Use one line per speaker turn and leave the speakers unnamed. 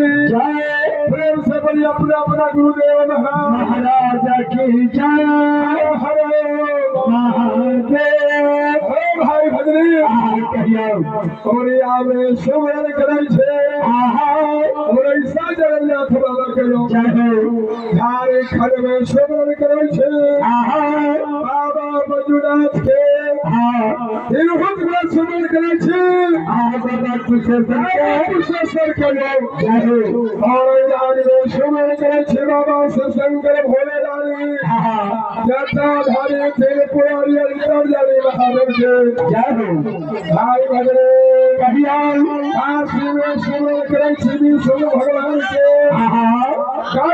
प्रेम से बड़ी अपना अपना गुरुदेव महाराज की जय। हरे महादेव। हे भाई भजनी और आवे सुमरन करे छे और ऐसा जगन्नाथ बाबा के लोग धारे खड़ में सुमरन करे छे बाबा मंजुनाथ के तिरुपत में सुमरन करे छे बाबा कुशेश्वर के लोग और में सुमरन करे छे बाबा शंकर भोले दानी जटाधारी त्रिपुरारी अंतर्यामी महादेव के भाई भजरे काशी में सुमरन करे छे विष्णु भगवान के